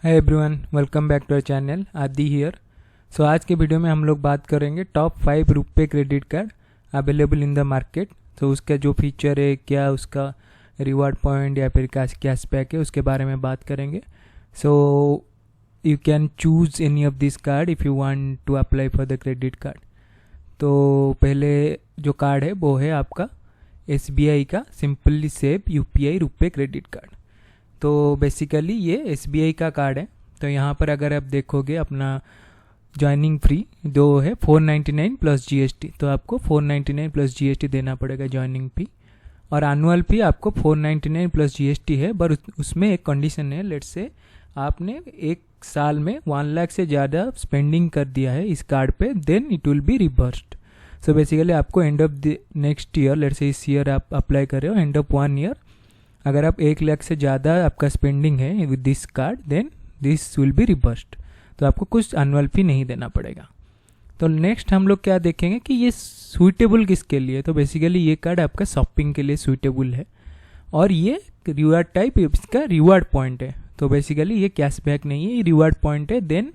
Hi everyone, welcome back to our channel Adi here. So आज के video में हम लोग बात करेंगे top 5 RuPay credit card available in the market. तो उसका जो फीचर है, क्या उसका रिवार्ड पॉइंट या फिर कैशबैक है, उसके बारे में बात करेंगे। So you can choose any of this card if you want to apply for the credit card. तो पहले जो कार्ड है वो है आपका SBI का सिंपली सेव UPI रुपए क्रेडिट कार्ड। तो बेसिकली ये SBI का कार्ड है। तो यहाँ पर अगर आप देखोगे अपना ज्वाइनिंग फ्री जो है 499 प्लस GST, तो आपको 499 प्लस GST देना पड़ेगा ज्वाइनिंग फी। और एनुअल फी आपको 499 प्लस GST है, पर उसमें एक कंडीशन है। लेट्स से आपने एक साल में 1 लाख से ज़्यादा स्पेंडिंग कर दिया है इस कार्ड पे, then it will be reversed. So basically आपको end of the next year, let's say इस ईयर आप अप्लाई कर रहे हो, एंड ऑफ 1 ईयर अगर आप 1 लाख से ज़्यादा आपका स्पेंडिंग है with this card, then this will be reversed. तो आपको कुछ एनुअल फी नहीं देना पड़ेगा। तो नेक्स्ट हम लोग क्या देखेंगे कि ये सूटेबल किसके लिए। तो बेसिकली ये कार्ड आपका शॉपिंग के लिए सूटेबल है, और ये रिवार्ड टाइप इसका रिवार्ड पॉइंट है। तो बेसिकली ये कैशबैक नहीं है, ये रिवार्ड पॉइंट है। देन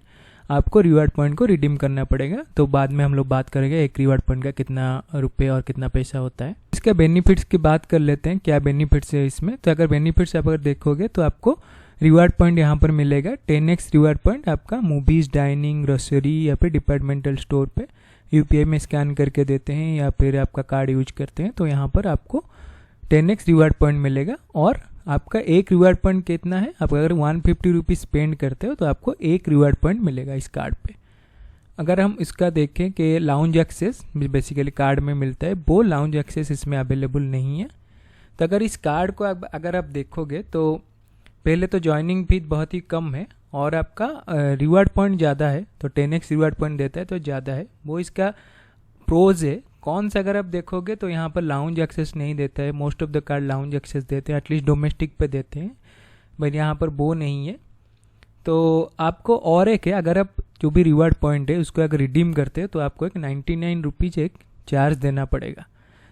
आपको रिवार्ड पॉइंट को रिडीम करना पड़ेगा। तो बाद में हम लोग बात करेंगे एक रिवार्ड पॉइंट का कितना रुपये और कितना पैसा होता है। इसका बेनिफिट्स की बात कर लेते हैं, क्या बेनिफिट्स है इसमें। तो अगर बेनिफिट्स आप अगर देखोगे तो आपको रिवार्ड पॉइंट यहाँ पर मिलेगा 10x रिवार्ड पॉइंट आपका मूवीज़, डाइनिंग, ग्रोसरी या फिर डिपार्टमेंटल स्टोर पे UPI में स्कैन करके देते हैं या फिर आपका कार्ड यूज करते हैं, तो यहाँ पर आपको 10x रिवार्ड पॉइंट मिलेगा। और आपका एक रिवार्ड पॉइंट कितना है, आप अगर 150 रुपीज़ स्पेंड करते हो तो आपको एक रिवार्ड पॉइंट मिलेगा इस कार्ड पे। अगर हम इसका देखें कि लाउंज एक्सेस बेसिकली कार्ड में मिलता है, वो लाउंज एक्सेस इसमें अवेलेबल नहीं है। तो अगर इस कार्ड को अगर आप देखोगे तो पहले तो ज्वाइनिंग फीस बहुत ही कम है और आपका रिवार्ड पॉइंट ज़्यादा है। तो 10x रिवार्ड पॉइंट देता है तो ज़्यादा है, वो इसका प्रोज है। कौन सा अगर आप देखोगे तो यहाँ पर लाउंज एक्सेस नहीं देता है। Most of the card lounge access देते हैं, एटलीस्ट डोमेस्टिक पे देते हैं, बट यहाँ पर वो नहीं है। तो आपको और एक है, अगर आप जो भी रिवार्ड पॉइंट है उसको अगर रिडीम करते हैं तो आपको एक 99 रुपीज़ एक चार्ज देना पड़ेगा।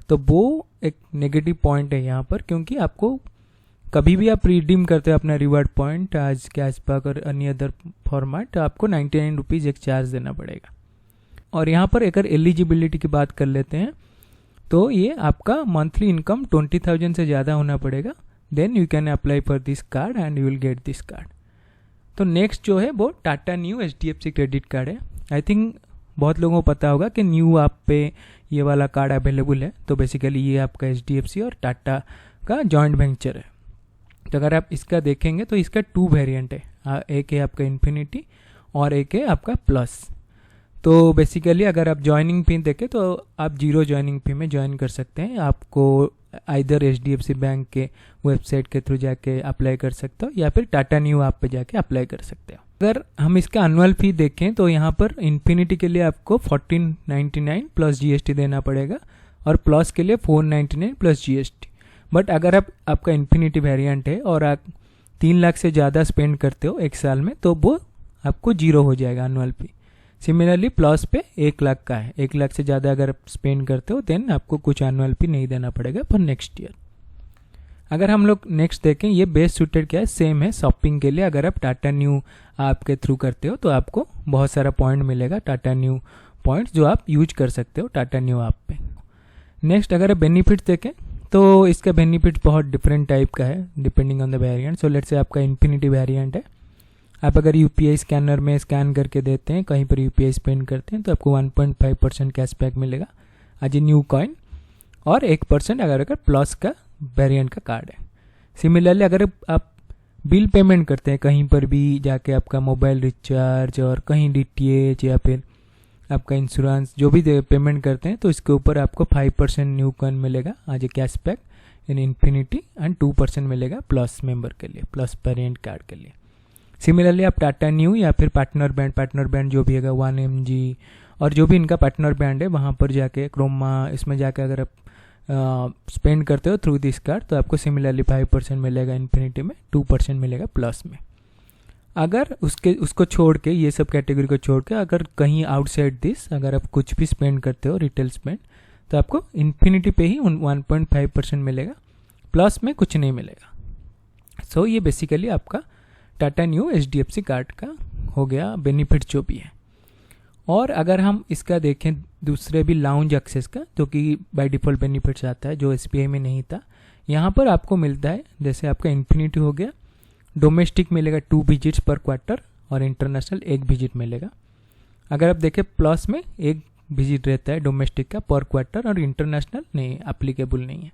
तो वो एक नेगेटिव पॉइंट है यहाँ पर, क्योंकि आपको कभी भी आप रिडीम करते हो अपना रिवार्ड पॉइंट आज कैशबैक और अन्य अदर फॉर्मेट, तो आपको 99 रुपीज़ एक चार्ज देना पड़ेगा। और यहाँ पर अगर एलिजिबिलिटी की बात कर लेते हैं तो ये आपका मंथली इनकम 20,000 से ज़्यादा होना पड़ेगा, then you can apply for this card and you will get this card. तो नेक्स्ट जो है वो Tata Neu HDFC credit card है। आई थिंक बहुत लोगों को पता होगा कि न्यू आप पे ये वाला कार्ड अवेलेबल है। तो बेसिकली ये आपका HDFC और टाटा का जॉइंट वेंचर है। तो अगर आप इसका देखेंगे तो इसका 2 वेरिएंट है, एक है आपका इन्फिनिटी और एक है आपका प्लस। तो बेसिकली अगर आप ज्वाइनिंग फी देखें तो आप 0 ज्वाइनिंग फी में ज्वाइन कर सकते हैं। आपको आइदर HDFC बैंक के वेबसाइट के थ्रू जाके अप्लाई कर सकते हो या फिर टाटा न्यू ऐप पे जाके अप्लाई कर सकते हो। अगर हम इसका एनुअल फी देखें तो यहाँ पर इन्फिनिटी के लिए आपको 1499 प्लस GST देना पड़ेगा और प्लस के लिए 499 प्लस GST। बट अगर आपका इन्फिनिटी वेरिएंट है और आप 3 लाख से ज़्यादा स्पेंड करते हो एक साल में, तो वो आपको 0 हो जाएगा एनुअल फी। सिमिलरली प्लस पे 1 लाख का है, 1 लाख से ज़्यादा अगर आप स्पेंड करते हो देन आपको कुछ एनुअल फी नहीं देना पड़ेगा फॉर नेक्स्ट ईयर। अगर हम लोग नेक्स्ट देखें, ये बेस्ट सूटेड क्या है, सेम है शॉपिंग के लिए। अगर आप टाटा न्यू ऐप के थ्रू करते हो तो आपको बहुत सारा पॉइंट मिलेगा, टाटा न्यू पॉइंट्स, जो आप यूज कर सकते हो टाटा न्यू ऐप पे। नेक्स्ट अगर आप बेनिफिट्स देखें तो इसका बेनिफिट बहुत डिफरेंट टाइप का है depending on the variant. So let's say आपका इन्फिनिटी वेरिएंट है, आप अगर UPI स्कैनर में स्कैन करके देते हैं, कहीं पर UPI स्पेंड करते हैं, तो आपको 1.5% कैशबैक मिलेगा एज ए न्यू कॉइन, और 1% अगर प्लस का वेरिएंट का कार्ड है। सिमिलरली अगर आप बिल पेमेंट करते हैं कहीं पर भी जाके, आपका मोबाइल रिचार्ज और कहीं DTH या फिर आपका इंश्योरेंस जो भी पेमेंट करते हैं, तो इसके ऊपर आपको 5% न्यू कॉइन मिलेगा as a cashback in infinity and 2% मिलेगा प्लस मेंबर के लिए, प्लस वेरिएंट कार्ड के लिए। सिमिलरली आप टाटा न्यू या फिर पार्टनर बैंड जो भी है 1MG और जो भी इनका पार्टनर बैंड है, वहाँ पर जाके क्रोमा इसमें जाके अगर आप स्पेंड करते हो थ्रू दिस कार्ड, तो आपको सिमिलरली 5% मिलेगा इन्फिनिटी में, 2% मिलेगा प्लस में। अगर उसको छोड़ के, ये सब कैटेगरी को छोड़ के, अगर कहीं आउटसाइड दिस अगर आप कुछ भी स्पेंड करते हो रिटेल स्पेंड, तो आपको इन्फिनिटी पे ही 1.5% मिलेगा, प्लस में कुछ नहीं मिलेगा। सो ये बेसिकली आपका टाटा न्यू HDFC कार्ड का हो गया बेनिफिट जो भी है। और अगर हम इसका देखें दूसरे भी लाउंज एक्सेस का, जो कि बाय डिफ़ॉल्ट बेनिफिट्स आता है जो SBI में नहीं था, यहाँ पर आपको मिलता है। जैसे आपका इन्फिनिटी हो गया, डोमेस्टिक मिलेगा 2 विजिट्स पर क्वार्टर और इंटरनेशनल 1 विजिट मिलेगा। अगर आप देखें प्लस में 1 विजिट रहता है डोमेस्टिक का पर क्वार्टर और इंटरनेशनल नहीं अप्लीकेबल नहीं है।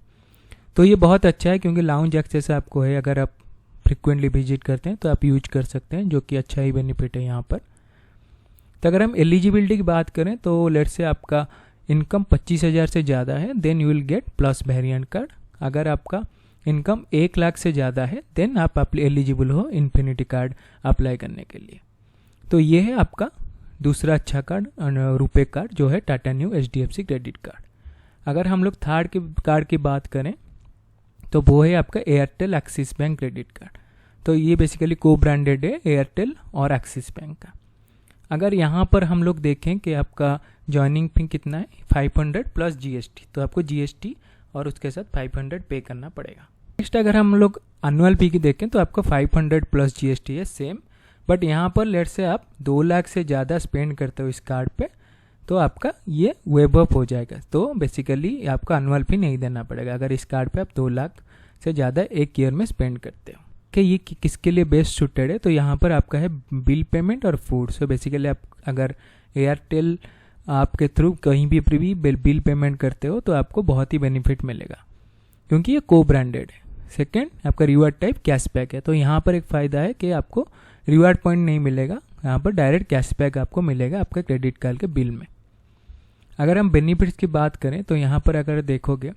तो ये बहुत अच्छा है क्योंकि लाउंज एक्सेस आपको है, अगर आप फ्रिक्वेंटली विजिट करते हैं तो आप यूज कर सकते हैं, जो कि अच्छा ही बेनिफिट है यहाँ पर। तो अगर हम एलिजिबिलिटी की बात करें तो लेट्स से आपका इनकम 25,000 से ज़्यादा है, then you will get plus variant card. अगर आपका इनकम 1 लाख से ज़्यादा है देन आप एलिजिबल हो इन्फिनिटी कार्ड अप्लाई करने के लिए। तो ये है आपका दूसरा अच्छा कार्ड, रुपे कार्ड, जो है Tata Neu HDFC credit card. अगर हम लोग थर्ड के कार्ड की बात करें तो वो है आपका Airtel axis bank credit card. तो ये बेसिकली को ब्रांडेड है एयरटेल और एक्सिस बैंक का। अगर यहाँ पर हम लोग देखें कि आपका ज्वाइनिंग फी कितना है 500 प्लस GST, तो आपको GST और उसके साथ 500 पे करना पड़ेगा। नेक्स्ट अगर हम लोग एनुअल फी की देखें तो आपका 500 प्लस GST है सेम, बट यहाँ पर लेट से आप 2 लाख से ज़्यादा स्पेंड करते हो इस कार्ड पे तो आपका ये वेव अप हो जाएगा। तो बेसिकली आपका एनुअल फी नहीं देना पड़ेगा अगर इस कार्ड पे आप 2 लाख से ज़्यादा एक ईयर में स्पेंड करते हो। कि ये किसके लिए बेस्ट सूटेड है, तो यहाँ पर आपका है बिल पेमेंट और फूड। सो बेसिकली आप अगर एयरटेल आपके थ्रू कहीं भी बिल पेमेंट करते हो तो आपको बहुत ही बेनिफिट मिलेगा क्योंकि ये को ब्रांडेड है। सेकेंड आपका रिवार्ड टाइप कैशबैक है, तो यहाँ पर एक फ़ायदा है कि आपको रिवार्ड पॉइंट नहीं मिलेगा, यहाँ पर डायरेक्ट कैशबैक आपको मिलेगा आपके क्रेडिट कार्ड के बिल में। अगर हम बेनिफिट्स की बात करें तो यहाँ पर अगर देखोगे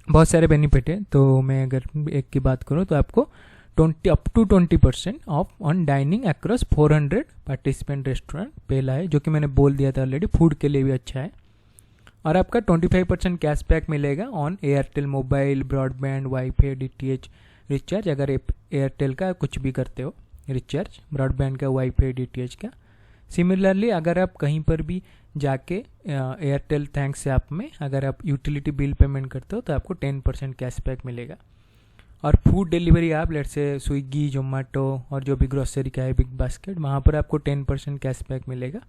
बहुत सारे बेनिफिट है, तो मैं अगर एक की बात करूँ तो आपको up to 20% off on dining across 400 participant restaurant पहला है, जो कि मैंने बोल दिया था ऑलरेडी, फूड के लिए भी अच्छा है। और आपका 25% कैशबैक मिलेगा on Airtel mobile, broadband, wifi, DTH recharge. अगर एयरटेल का कुछ भी करते हो रिचार्ज, ब्रॉडबैंड का, वाईफाई, DTH का। सिमिलरली अगर आप कहीं पर भी जाके एयरटेल थैंक्स ऐप में अगर आप यूटिलिटी बिल पेमेंट करते हो तो आपको 10% कैशबैक मिलेगा। और फूड डिलीवरी ऐप लेट से स्विगी, जोमेटो और जो भी ग्रोसरी का है बिग बास्केट, वहाँ पर आपको 10% कैशबैक मिलेगा।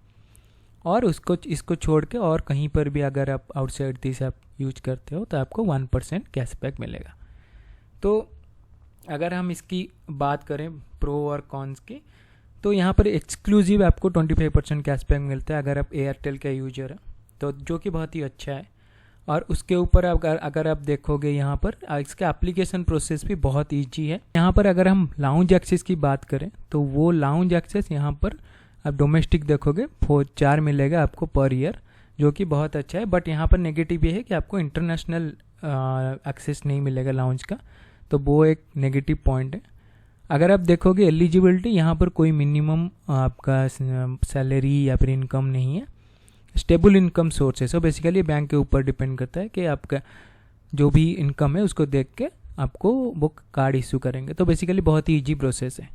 और इसको छोड़ के और कहीं पर भी अगर आप आउटसाइड दिस ऐप यूज करते हो तो आपको 1% कैशबैक मिलेगा। तो अगर हम इसकी बात करें प्रो और कॉन्स की, तो यहाँ पर एक्सक्लूसिव आपको 25% कैशबैक मिलता है अगर आप एयरटेल का यूजर है, तो जो कि बहुत ही अच्छा है। और उसके ऊपर अगर आप देखोगे यहाँ पर इसका एप्लीकेशन प्रोसेस भी बहुत ईजी है। यहाँ पर अगर हम लाउंज एक्सेस की बात करें तो वो लाउंज एक्सेस यहाँ पर आप डोमेस्टिक देखोगे 4 मिलेगा आपको पर ईयर, जो कि बहुत अच्छा है। बट यहाँ पर नेगेटिव ये है कि आपको इंटरनेशनल एक्सेस नहीं मिलेगा लाउंज का, तो वो एक नेगेटिव पॉइंट है। अगर आप देखोगे एलिजिबिलिटी, यहाँ पर कोई मिनिमम आपका सैलरी या फिर इनकम नहीं है, स्टेबल इनकम सोर्स है। सो बेसिकली बैंक के ऊपर डिपेंड करता है कि आपका जो भी इनकम है उसको देख के आपको वो कार्ड इशू करेंगे। तो बेसिकली बहुत ही ईजी प्रोसेस है।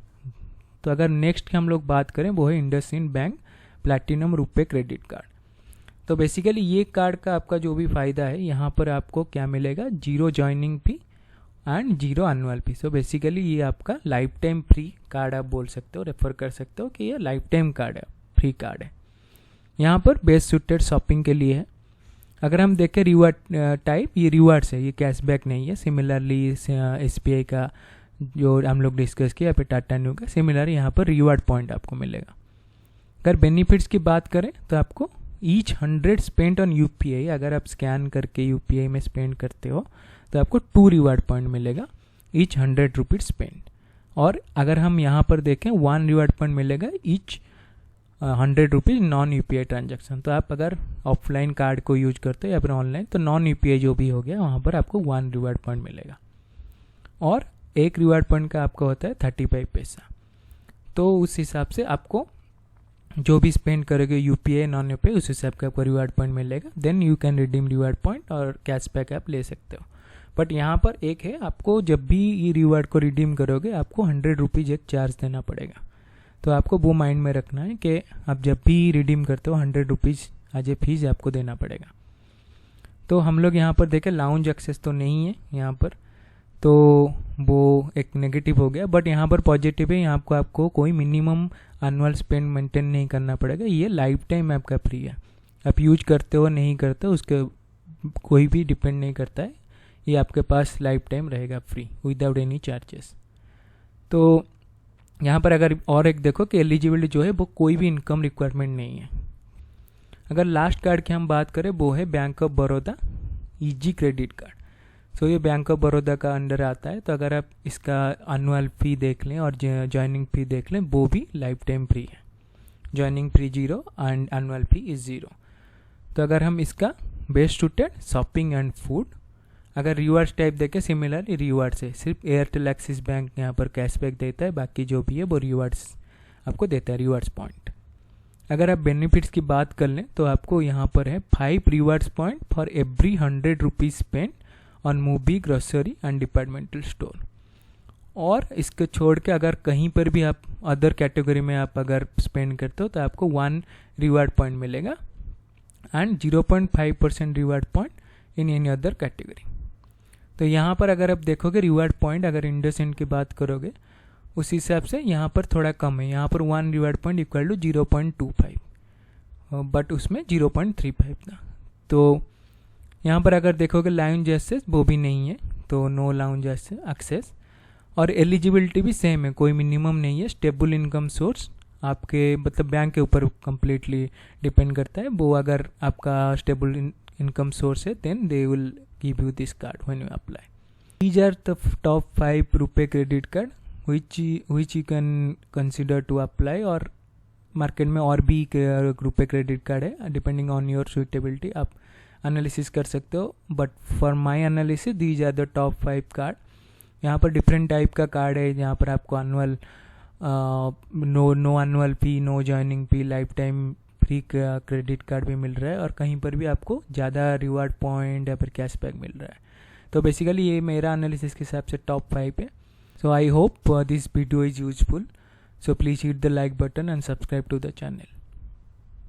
तो अगर नेक्स्ट की हम लोग बात करें वो है IndusInd bank platinum RuPay credit card. तो बेसिकली ये कार्ड का आपका जो भी फ़ायदा है, यहाँ पर आपको क्या मिलेगा, 0 joining fee and 0 annual fee. So basically ये आपका लाइफ टाइम फ्री कार्ड आप बोल सकते हो, रेफर कर सकते हो कि ये लाइफ टाइम कार्ड है, फ्री कार्ड है। यहाँ पर बेस्ट सूटेड शॉपिंग के लिए है। अगर हम देखें रिवार्ड टाइप, ये रिवार्ड्स है, ये कैशबैक नहीं है। सिमिलरली SBI का जो हम लोग डिस्कस किया, फिर टाटा न्यू का, सिमिलर यहाँ पर रिवार्ड पॉइंट आपको मिलेगा। अगर बेनिफिट्स की बात करें तो आपको ईच 100 स्पेंड ऑन UPI, अगर आप स्कैन करके UPI में स्पेंड करते हो तो आपको 2 रिवार्ड पॉइंट मिलेगा ईच 100 रुपीज स्पेंड। और अगर हम यहाँ पर देखें 1 रिवार्ड पॉइंट मिलेगा each 100 rupees non UPI transaction. तो आप अगर ऑफलाइन कार्ड को यूज करते हो या फिर ऑनलाइन, तो नॉन UPI जो भी हो गया वहाँ पर आपको 1 रिवार्ड पॉइंट मिलेगा। और 1 रिवार्ड पॉइंट का आपका होता है 35 पैसा। तो उस हिसाब से आपको जो भी स्पेंड करोगे UPI नॉन UPI, उस हिसाब का आपको रिवार्ड पॉइंट मिलेगा। Then you can redeem reward point और कैशबैक आप ले सकते हो। बट यहाँ पर एक है, आपको जब भी ये रिवार्ड को रिडीम करोगे आपको 100 रुपीज़ एक चार्ज देना पड़ेगा। तो आपको वो माइंड में रखना है कि आप जब भी रिडीम करते हो 100 रुपीज़ एज ए फीस आपको देना पड़ेगा। तो हम लोग यहाँ पर देखें लाउंज एक्सेस तो नहीं है यहाँ पर, तो वो एक नेगेटिव हो गया। बट यहाँ पर पॉजिटिव है, यहाँ आपको कोई मिनिमम एनुअल स्पेंड मेंटेन नहीं करना पड़ेगा। ये लाइफ टाइम आपका फ्री है, आप यूज करते हो नहीं करते हो उसके कोई भी डिपेंड नहीं करता है, ये आपके पास लाइफ टाइम रहेगा फ्री विदाउट एनी चार्जेस। तो यहाँ पर अगर और एक देखो कि एलिजिबिलिटी जो है वो कोई भी इनकम रिक्वायरमेंट नहीं है। अगर लास्ट कार्ड की हम बात करें वो है bank of Baroda easy credit card. So ये बैंक ऑफ बड़ौदा का अंडर आता है। तो अगर आप इसका एनुअल फ़ी देख लें और ज्वाइनिंग फ़ी देख लें वो भी लाइफ टाइम फ्री है। Joining fee 0 and annual fee is 0। तो अगर हम इसका best suited shopping and food, अगर रिवार्ड्स टाइप देखें सिमिलर रिवार्ड्स है, सिर्फ एयरटेल एक्सिस बैंक यहाँ पर कैशबैक देता है, बाकी जो भी है वो रिवार्ड्स आपको देता है, रिवार्ड्स पॉइंट। अगर आप बेनिफिट्स की बात कर लें तो आपको यहाँ पर है 5 rewards point for every 100 rupees spend on movie, grocery and departmental store. और इसको छोड़ के अगर कहीं पर भी आप अदर कैटेगरी में आप अगर स्पेंड करते हो तो आपको 1 रिवार्ड पॉइंट मिलेगा and 0.5% reward point in any other category. तो यहाँ पर अगर आप देखोगे रिवार्ड पॉइंट, अगर इंडसइंड की बात करोगे उस हिसाब से यहाँ पर थोड़ा कम है। यहाँ पर 1 reward point equal to 0.25, but उसमें 0.35 था। तो यहाँ पर अगर देखोगे लाउंज एक्सेस वो भी नहीं है, तो नो लाउंज एक्सेस। और एलिजिबिलिटी भी सेम है, कोई मिनिमम नहीं है। स्टेबल इनकम सोर्स आपके मतलब बैंक के ऊपर कम्प्लीटली डिपेंड करता है। वो अगर आपका स्टेबल इनकम सोर्स है then they will give you this card when you apply. These are the top 5 RuPay credit card which you can consider to apply। और मार्केट में और भी रुपए क्रेडिट कार्ड है, डिपेंडिंग ऑन योर सुटेबिलिटी आप analysis कर सकते हो। But for my analysis these are the top 5 card. यहाँ पर डिफरेंट टाइप का कार्ड है, यहाँ पर आपको annual no annual fee, no joining fee, life time free credit card भी मिल रहा है, और कहीं पर भी आपको ज़्यादा रिवार्ड पॉइंट या फिर कैशबैक मिल रहा है। तो बेसिकली ये मेरा एनालिसिस के हिसाब से टॉप 5 है। So I hope this video is useful. So please hit the like button and subscribe to the channel.